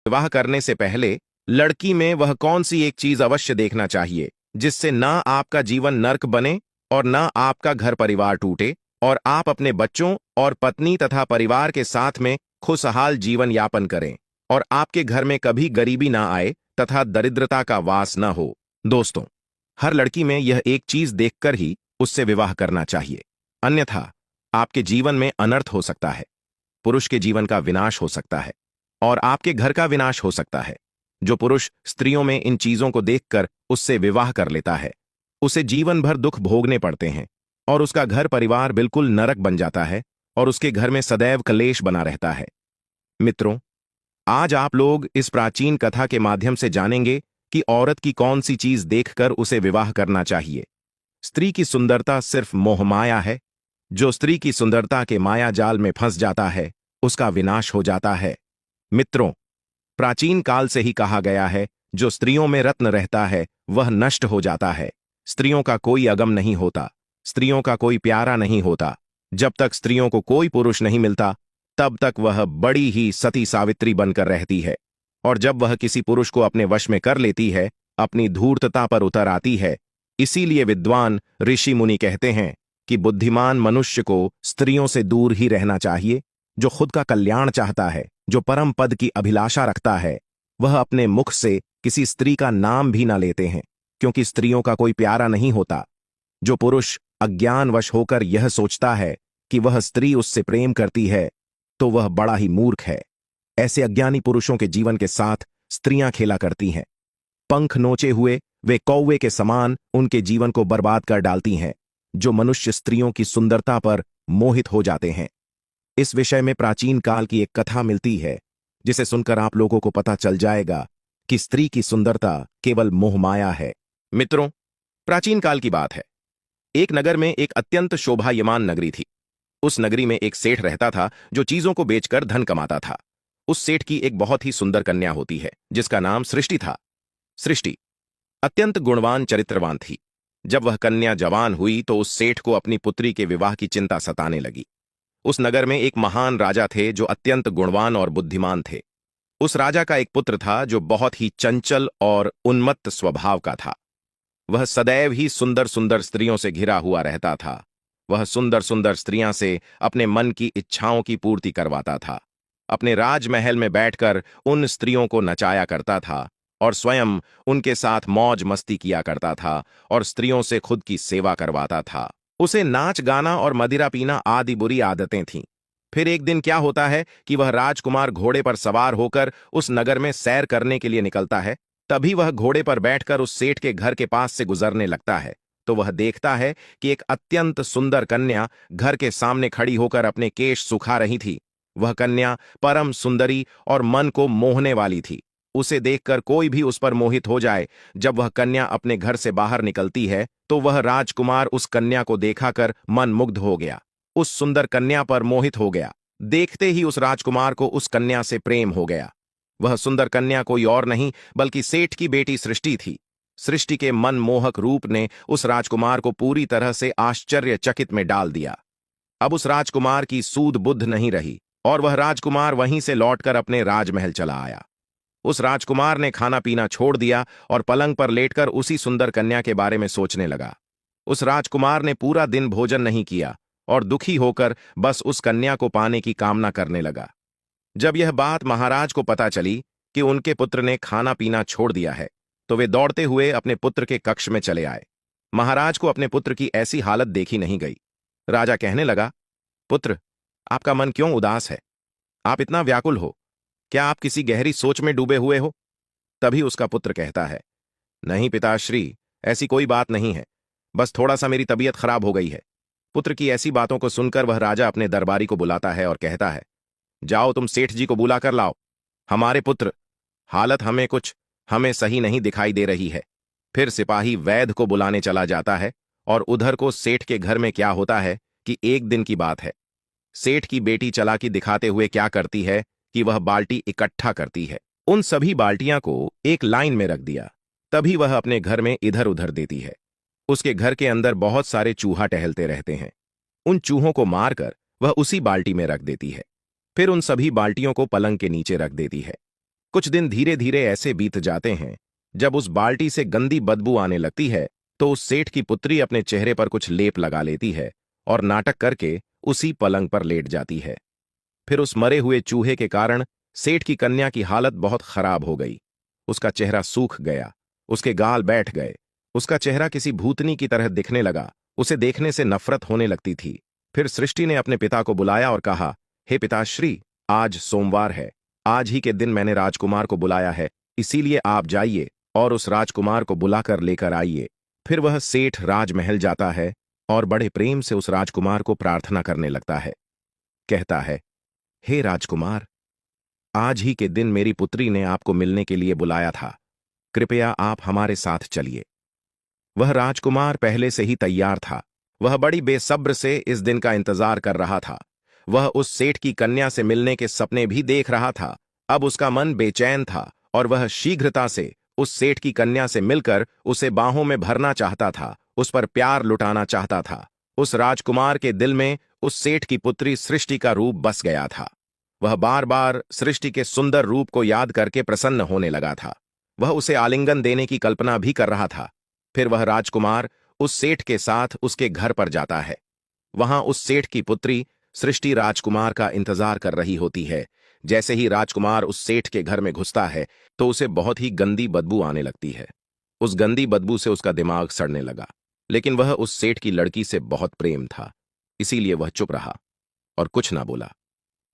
विवाह करने से पहले लड़की में वह कौन सी एक चीज अवश्य देखना चाहिए जिससे ना आपका जीवन नर्क बने और ना आपका घर परिवार टूटे और आप अपने बच्चों और पत्नी तथा परिवार के साथ में खुशहाल जीवन यापन करें और आपके घर में कभी गरीबी ना आए तथा दरिद्रता का वास न हो। दोस्तों, हर लड़की में यह एक चीज देखकर ही उससे विवाह करना चाहिए, अन्यथा आपके जीवन में अनर्थ हो सकता है, पुरुष के जीवन का विनाश हो सकता है और आपके घर का विनाश हो सकता है। जो पुरुष स्त्रियों में इन चीजों को देखकर उससे विवाह कर लेता है, उसे जीवन भर दुख भोगने पड़ते हैं और उसका घर परिवार बिल्कुल नरक बन जाता है और उसके घर में सदैव कलेश बना रहता है। मित्रों, आज आप लोग इस प्राचीन कथा के माध्यम से जानेंगे कि औरत की कौन सी चीज देखकर उसे विवाह करना चाहिए। स्त्री की सुंदरता सिर्फ मोहमाया है। जो स्त्री की सुंदरता के माया जाल में फंस जाता है, उसका विनाश हो जाता है। मित्रों, प्राचीन काल से ही कहा गया है, जो स्त्रियों में रत्न रहता है वह नष्ट हो जाता है। स्त्रियों का कोई अगम नहीं होता, स्त्रियों का कोई प्यारा नहीं होता। जब तक स्त्रियों को कोई पुरुष नहीं मिलता, तब तक वह बड़ी ही सती सावित्री बनकर रहती है और जब वह किसी पुरुष को अपने वश में कर लेती है, अपनी धूर्तता पर उतर आती है। इसीलिए विद्वान ऋषि मुनि कहते हैं कि बुद्धिमान मनुष्य को स्त्रियों से दूर ही रहना चाहिए। जो खुद का कल्याण चाहता है, जो परम पद की अभिलाषा रखता है, वह अपने मुख से किसी स्त्री का नाम भी न लेते हैं, क्योंकि स्त्रियों का कोई प्यारा नहीं होता। जो पुरुष अज्ञानवश होकर यह सोचता है कि वह स्त्री उससे प्रेम करती है, तो वह बड़ा ही मूर्ख है। ऐसे अज्ञानी पुरुषों के जीवन के साथ स्त्रियां खेला करती हैं। पंख नोचे हुए वे कौवे के समान उनके जीवन को बर्बाद कर डालती हैं। जो मनुष्य स्त्रियों की सुंदरता पर मोहित हो जाते हैं। इस विषय में प्राचीन काल की एक कथा मिलती है, जिसे सुनकर आप लोगों को पता चल जाएगा कि स्त्री की सुंदरता केवल मोहमाया है। मित्रों, प्राचीन काल की बात है। एक नगर में एक अत्यंत शोभायमान नगरी थी। उस नगरी में एक सेठ रहता था, जो चीजों को बेचकर धन कमाता था। उस सेठ की एक बहुत ही सुंदर कन्या होती है, जिसका नाम सृष्टि था। सृष्टि अत्यंत गुणवान चरित्रवान थी। जब वह कन्या जवान हुई तो उस सेठ को अपनी पुत्री के विवाह की चिंता सताने लगी। उस नगर में एक महान राजा थे, जो अत्यंत गुणवान और बुद्धिमान थे। उस राजा का एक पुत्र था, जो बहुत ही चंचल और उन्मत्त स्वभाव का था। वह सदैव ही सुंदर सुंदर स्त्रियों से घिरा हुआ रहता था। वह सुंदर सुंदर स्त्रियां से अपने मन की इच्छाओं की पूर्ति करवाता था। अपने राजमहल में बैठकर उन स्त्रियों को नचाया करता था और स्वयं उनके साथ मौज मस्ती किया करता था और स्त्रियों से खुद की सेवा करवाता था। उसे नाच गाना और मदिरा पीना आदि बुरी आदतें थीं। फिर एक दिन क्या होता है कि वह राजकुमार घोड़े पर सवार होकर उस नगर में सैर करने के लिए निकलता है। तभी वह घोड़े पर बैठकर उस सेठ के घर के पास से गुजरने लगता है, तो वह देखता है कि एक अत्यंत सुंदर कन्या घर के सामने खड़ी होकर अपने केश सुखा रही थी। वह कन्या परम सुंदरी और मन को मोहने वाली थी। उसे देखकर कोई भी उस पर मोहित हो जाए। जब वह कन्या अपने घर से बाहर निकलती है, तो वह राजकुमार उस कन्या को देखाकर मन मुग्ध हो गया, उस सुंदर कन्या पर मोहित हो गया। देखते ही उस राजकुमार को उस कन्या से प्रेम हो गया। वह सुंदर कन्या कोई और नहीं बल्कि सेठ की बेटी सृष्टि थी। सृष्टि के मनमोहक रूप ने उस राजकुमार को पूरी तरह से आश्चर्यचकित में डाल दिया। अब उस राजकुमार की सूध बुद्ध नहीं रही और वह राजकुमार वहीं से लौटकर अपने राजमहल चला आया। उस राजकुमार ने खाना पीना छोड़ दिया और पलंग पर लेटकर उसी सुंदर कन्या के बारे में सोचने लगा। उस राजकुमार ने पूरा दिन भोजन नहीं किया और दुखी होकर बस उस कन्या को पाने की कामना करने लगा। जब यह बात महाराज को पता चली कि उनके पुत्र ने खाना पीना छोड़ दिया है, तो वे दौड़ते हुए अपने पुत्र के कक्ष में चले आए। महाराज को अपने पुत्र की ऐसी हालत देखी नहीं गई। राजा कहने लगा, पुत्र, आपका मन क्यों उदास है? आप इतना व्याकुल हो? क्या आप किसी गहरी सोच में डूबे हुए हो? तभी उसका पुत्र कहता है, नहीं पिताश्री, ऐसी कोई बात नहीं है, बस थोड़ा सा मेरी तबीयत खराब हो गई है। पुत्र की ऐसी बातों को सुनकर वह राजा अपने दरबारी को बुलाता है और कहता है, जाओ तुम सेठ जी को बुला कर लाओ। हमारे पुत्र हालत हमें सही नहीं दिखाई दे रही है। फिर सिपाही वैद्य को बुलाने चला जाता है और उधर को सेठ के घर में क्या होता है कि एक दिन की बात है। सेठ की बेटी चालाकी दिखाते हुए क्या करती है कि वह बाल्टी इकट्ठा करती है। उन सभी बाल्टियां को एक लाइन में रख दिया। तभी वह अपने घर में इधर उधर देती है। उसके घर के अंदर बहुत सारे चूहा टहलते रहते हैं। उन चूहों को मारकर वह उसी बाल्टी में रख देती है। फिर उन सभी बाल्टियों को पलंग के नीचे रख देती है। कुछ दिन धीरे धीरे ऐसे बीत जाते हैं। जब उस बाल्टी से गंदी बदबू आने लगती है तो उस सेठ की पुत्री अपने चेहरे पर कुछ लेप लगा लेती है और नाटक करके उसी पलंग पर लेट जाती है। फिर उस मरे हुए चूहे के कारण सेठ की कन्या की हालत बहुत खराब हो गई। उसका चेहरा सूख गया, उसके गाल बैठ गए, उसका चेहरा किसी भूतनी की तरह दिखने लगा। उसे देखने से नफरत होने लगती थी। फिर सृष्टि ने अपने पिता को बुलाया और कहा, हे पिताश्री, आज सोमवार है। आज ही के दिन मैंने राजकुमार को बुलाया है, इसीलिए आप जाइए और उस राजकुमार को बुलाकर लेकर आइए। फिर वह सेठ राजमहल जाता है और बड़े प्रेम से उस राजकुमार को प्रार्थना करने लगता है। कहता है, हे राजकुमार, आज ही के दिन मेरी पुत्री ने आपको मिलने के लिए बुलाया था। कृपया आप हमारे साथ चलिए। वह राजकुमार पहले से ही तैयार था। वह बड़ी बेसब्र से इस दिन का इंतजार कर रहा था। वह उस सेठ की कन्या से मिलने के सपने भी देख रहा था। अब उसका मन बेचैन था और वह शीघ्रता से उस सेठ की कन्या से मिलकर उसे बाहों में भरना चाहता था, उस पर प्यार लुटाना चाहता था। उस राजकुमार के दिल में उस सेठ की पुत्री सृष्टि का रूप बस गया था। वह बार बार सृष्टि के सुंदर रूप को याद करके प्रसन्न होने लगा था। वह उसे आलिंगन देने की कल्पना भी कर रहा था। फिर वह राजकुमार उस सेठ के साथ उसके घर पर जाता है। वहां उस सेठ की पुत्री सृष्टि राजकुमार का इंतजार कर रही होती है। जैसे ही राजकुमार उस सेठ के घर में घुसता है तो उसे बहुत ही गंदी बदबू आने लगती है। उस गंदी बदबू से उसका दिमाग सड़ने लगा। लेकिन वह उस सेठ की लड़की से बहुत प्रेम था, इसीलिए वह चुप रहा और कुछ ना बोला।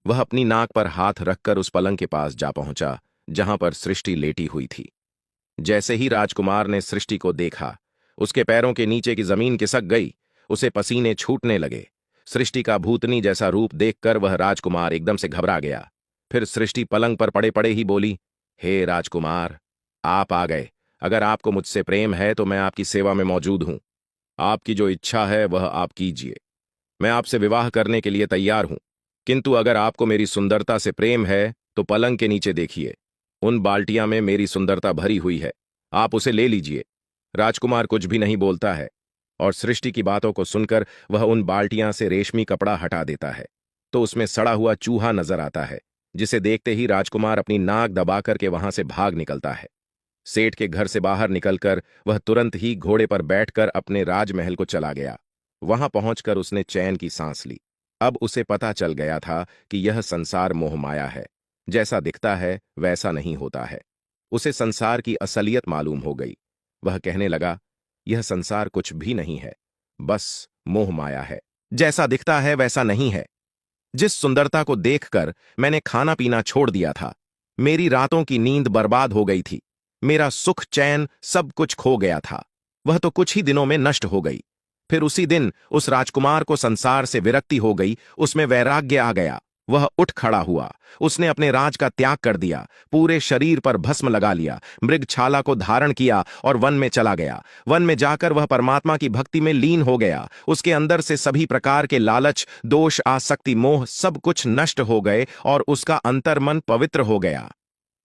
वह अपनी नाक पर हाथ रखकर उस पलंग के पास जा पहुंचा जहां पर सृष्टि लेटी हुई थी। जैसे ही राजकुमार ने सृष्टि को देखा, उसके पैरों के नीचे की जमीन खिसक गई। उसे पसीने छूटने लगे। सृष्टि का भूतनी जैसा रूप देखकर वह राजकुमार एकदम से घबरा गया। फिर सृष्टि पलंग पर पड़े पड़े ही बोली, हे राजकुमार, आप आ गए। अगर आपको मुझसे प्रेम है तो मैं आपकी सेवा में मौजूद हूं। आपकी जो इच्छा है वह आप कीजिए। मैं आपसे विवाह करने के लिए तैयार हूं। किंतु अगर आपको मेरी सुंदरता से प्रेम है तो पलंग के नीचे देखिए, उन बाल्टियां में मेरी सुंदरता भरी हुई है, आप उसे ले लीजिए। राजकुमार कुछ भी नहीं बोलता है और सृष्टि की बातों को सुनकर वह उन बाल्टियां से रेशमी कपड़ा हटा देता है तो उसमें सड़ा हुआ चूहा नजर आता है, जिसे देखते ही राजकुमार अपनी नाक दबाकर के वहां से भाग निकलता है। सेठ के घर से बाहर निकलकर वह तुरंत ही घोड़े पर बैठकर अपने राजमहल को चला गया। वहां पहुंचकर उसने चैन की सांस ली। अब उसे पता चल गया था कि यह संसार मोहमाया है। जैसा दिखता है वैसा नहीं होता है। उसे संसार की असलियत मालूम हो गई। वह कहने लगा, यह संसार कुछ भी नहीं है, बस मोह माया है। जैसा दिखता है वैसा नहीं है। जिस सुंदरता को देखकर मैंने खाना पीना छोड़ दिया था, मेरी रातों की नींद बर्बाद हो गई थी, मेरा सुख चैन सब कुछ खो गया था, वह तो कुछ ही दिनों में नष्ट हो गई। फिर उसी दिन उस राजकुमार को संसार से विरक्ति हो गई, उसमें वैराग्य आ गया। वह उठ खड़ा हुआ, उसने अपने राज का त्याग कर दिया, पूरे शरीर पर भस्म लगा लिया, मृगछाला को धारण किया और वन में चला गया। वन में जाकर वह परमात्मा की भक्ति में लीन हो गया। उसके अंदर से सभी प्रकार के लालच, दोष, आसक्ति, मोह सब कुछ नष्ट हो गए और उसका अंतर्मन पवित्र हो गया।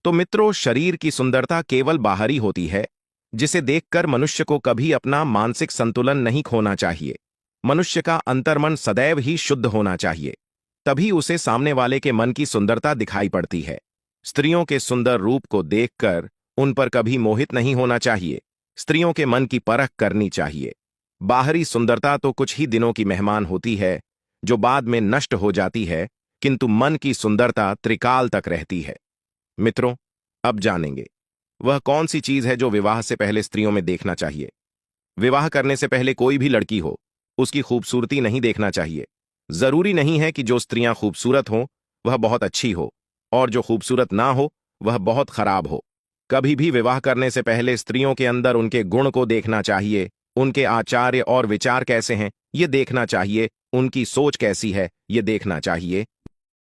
तो मित्रों, शरीर की सुंदरता केवल बाहरी होती है, जिसे देखकर मनुष्य को कभी अपना मानसिक संतुलन नहीं खोना चाहिए। मनुष्य का अंतर्मन सदैव ही शुद्ध होना चाहिए, तभी उसे सामने वाले के मन की सुंदरता दिखाई पड़ती है। स्त्रियों के सुंदर रूप को देखकर उन पर कभी मोहित नहीं होना चाहिए। स्त्रियों के मन की परख करनी चाहिए। बाहरी सुंदरता तो कुछ ही दिनों की मेहमान होती है, जो बाद में नष्ट हो जाती है, किंतु मन की सुंदरता त्रिकाल तक रहती है। मित्रों, अब जानेंगे वह कौन सी चीज है जो विवाह से पहले स्त्रियों में देखना चाहिए। विवाह करने से पहले कोई भी लड़की हो, उसकी खूबसूरती नहीं देखना चाहिए। जरूरी नहीं है कि जो स्त्रियां खूबसूरत हों वह बहुत अच्छी हो और जो खूबसूरत ना हो वह बहुत खराब हो। कभी भी विवाह करने से पहले स्त्रियों के अंदर उनके गुण को देखना चाहिए, उनके आचार्य और विचार कैसे हैं ये देखना चाहिए, उनकी सोच कैसी है ये देखना चाहिए,